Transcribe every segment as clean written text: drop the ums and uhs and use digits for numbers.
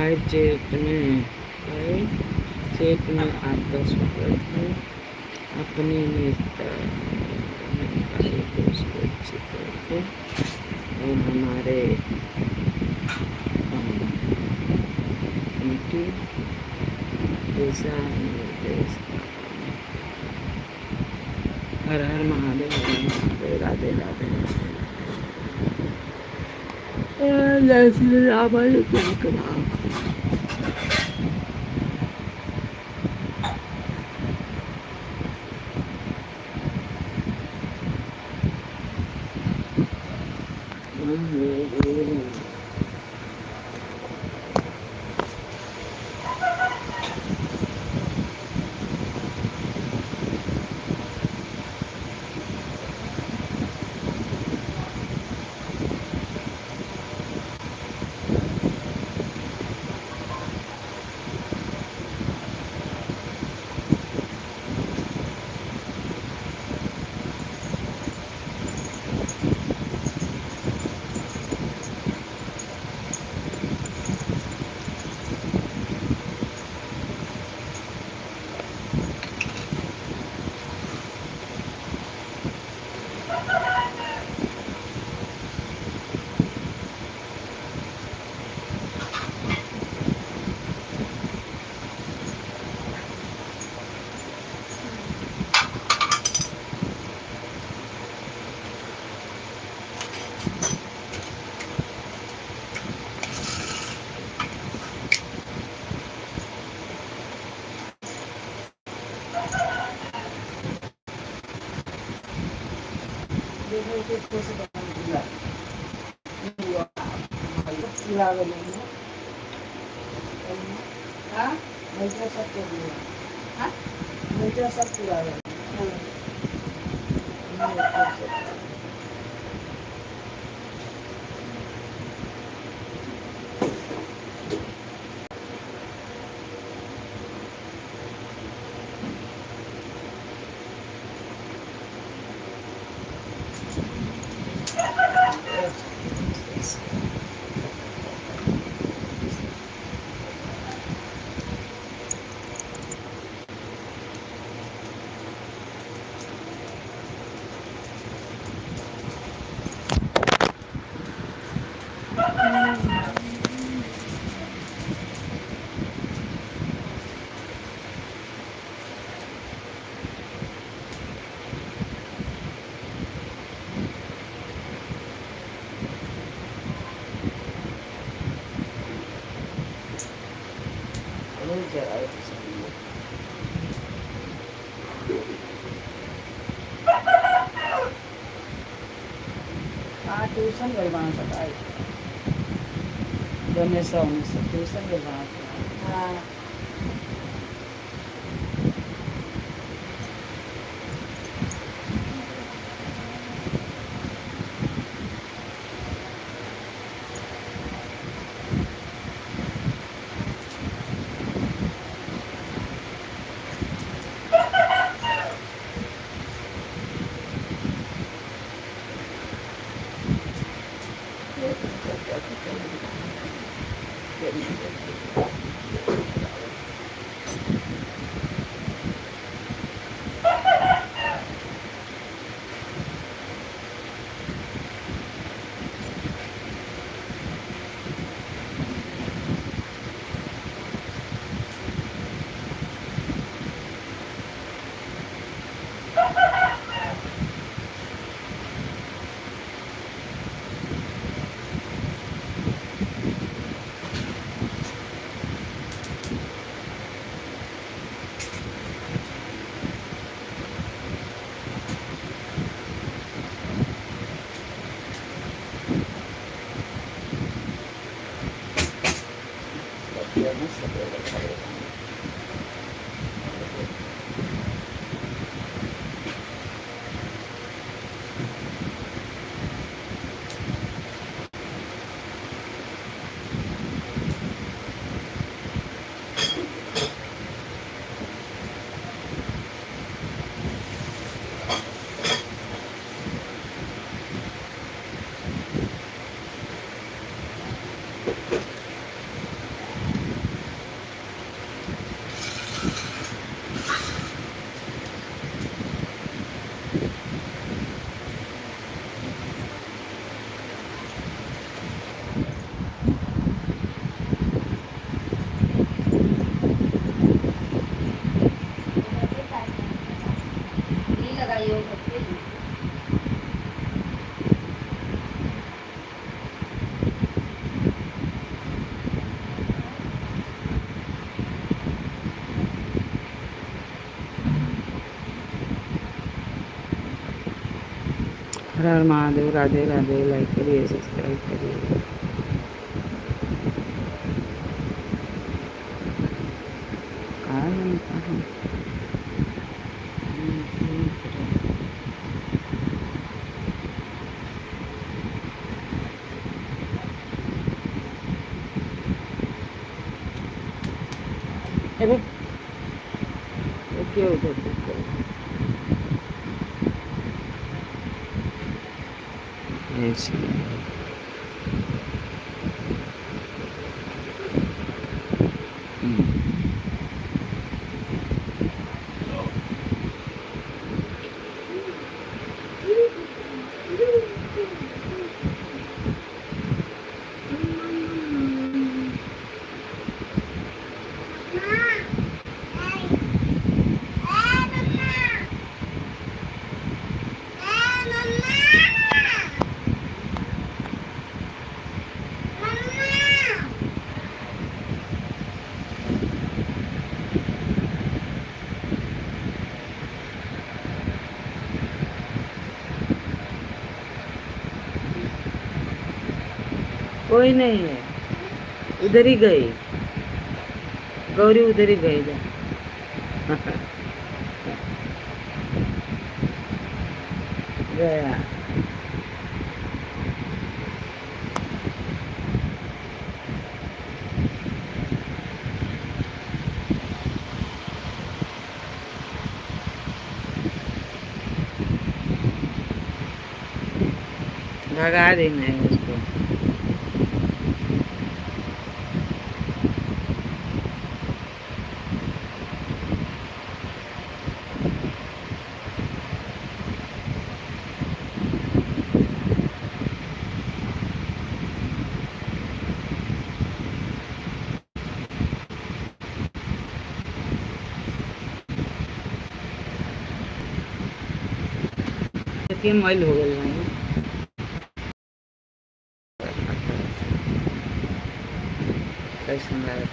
चेट में आपका स्वागत है। अपनी निरंकारी को उसको अच्छी तरह से और हमारे कमिटी दिशा निर्देश। हर हर महादेव, हर हर महादेव, राधे राधे। जय श्री राम, जय राम। ट्यूशन गई वहाँ से आई गणेश ट्यूशन गई वहाँ से। हाँ हर हर महादेव। राधे राधे। लाइक करिए, सब्सक्राइब करिए। कहाँ नहीं कहाँ। अरे क्या उधर ऐसे कोई नहीं है, उधर ही गई गौरी, उधर ही गई जा। गया। भगा देना है उसको। देखिए मैल हो गई है। कैसे लगा?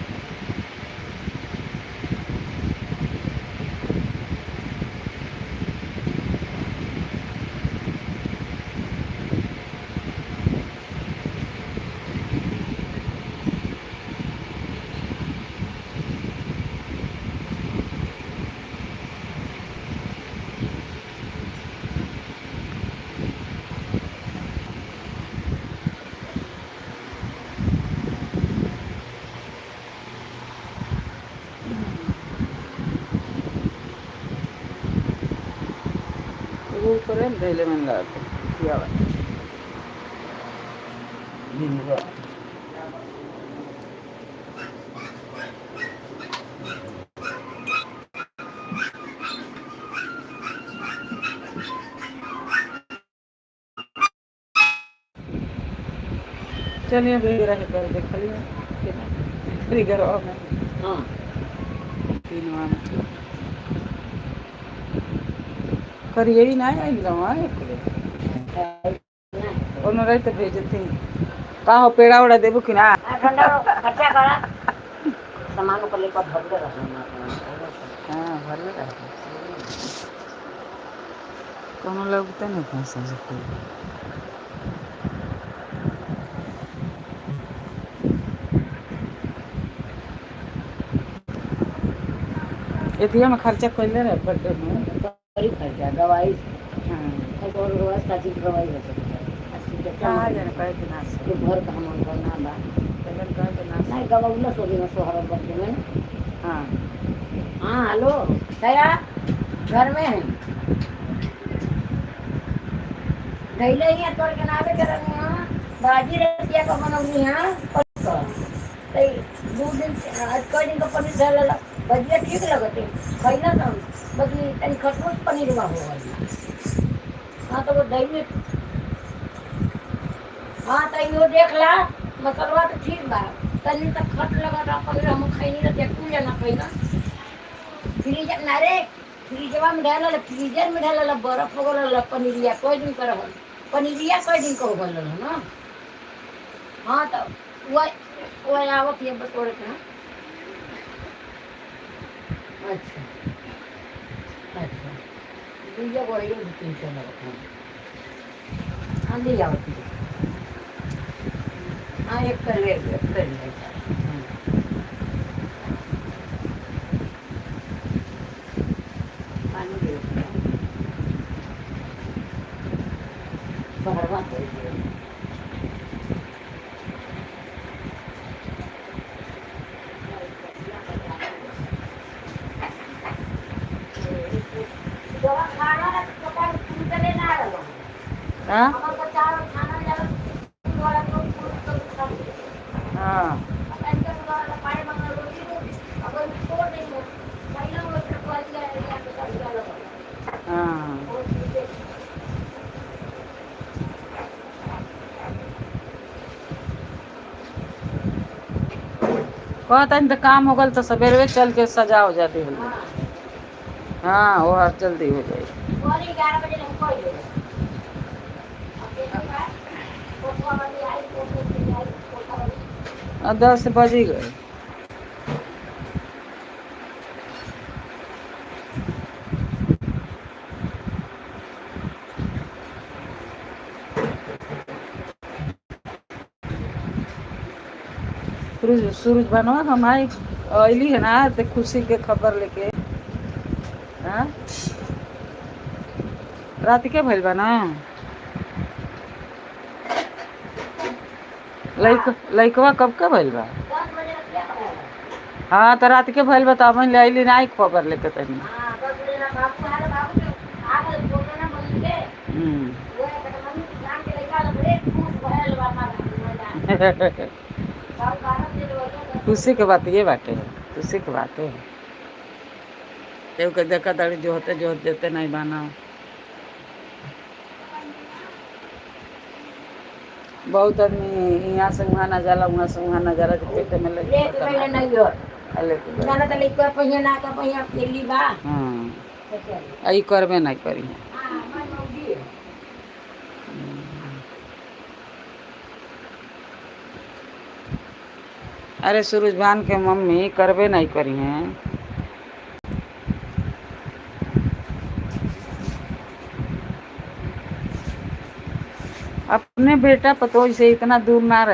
वो करे न धैले मन लगा किया हुआ दिन भर। चलिए बेरा है कर देख लिया घर में। हाँ 3 कर यही ना है एकदम। हाँ एक रही तो भेजती का हो पेड़ा उड़ा देबू कि ना। ठंडा खर्चा करा सामान को लेकर भरले रहना। हाँ भरले रहना कोनो लगता नहीं पैसा से। एथिया में खर्चा कैले रहे बर्थडे में बड़ी खर्चा दवाई। हाँ और व्यवस्था चीज दवाई हो सकता है। कहाँ जाने कहे कि ना तो घर का हम करना बा पहले कहे कि ना नहीं गवाउला सो दिन सोहर बर्थडे में। हाँ हाँ हेलो सया घर में है ढैले ही तोड़ के नावे कर रही हां बाजी रतिया का बनौनी हां तो 2 दिन आज कोई दिन का पनीर डाला बजिया ठीक लगते खैला तो बाकी तनी खटमट पनीर हुआ होगा। हाँ तो वो दही में हाँ तो यो देख ला मसलवा तो ठीक बा तनी तक खट लगा था पनीर हम खैनी रहते तू जाना खैना फ्रीज ना रे फ्रीजवा में डाला फ्रीजर में डाला बर्फ हो गल पनीरिया कोई दिन कर पनीरिया कोई दिन को हो गल ना। हाँ तो वो आवत ये बतोड़ के ना। अच्छा अच्छा दुइया गोड़ी 300 लगता है। हाँ ले जाओ हाँ एक कर ले पानी दे भरवा दे जरा खाना ना तो पता चले ना रहा हाँ हमारे को चार खाना जरा वाला तो हाँ अंदर वाला पाए मंगा रोटी तो अगर छोड़ नहीं हो पहला वो ट्रक वाली या तो सब वाला हाँ कहता तो काम हो गल तो सवेरे चल के सजा हो जाती है हाँ वो हर जल्दी हो जाएगी 11 बजे नहीं कोई दे अब देखो का कोठवा वाली आई कोठवा वाली 10 बज ही गए सूरज बनवा हम आई अली है ना तो खुशी के खबर लेके हाँ रात के भइल बा ना लइकवा कब का भइल बा 10 बजे क्या कराया हाँ तो रात के भइल बा तो हम ले अली ना खबर लेके तनी हां 10 बजे ना बाबू आगे बोलना ना मम्मी के वो है तो मम्मी काम के लेकर बड़े खुश भइल बा मारा खुशी के बात ये बाटे खुशी के बात है केहू के देखा ताड़ी जो होते देते नहीं बाना बहुत आदमी यहाँ से वहाँ ना जाला वहाँ से वहाँ ना जाला जो पेटे में ले तो पहले नहीं हो लेके ना तो लेकर पहिया ना का पहिया पेली बा हाँ आई करबे नहीं करी हां मन मौजी अरे सूरजभान के मम्मी करबे नहीं करी हैं अपने बेटा पतोई से इतना दूर ना रहे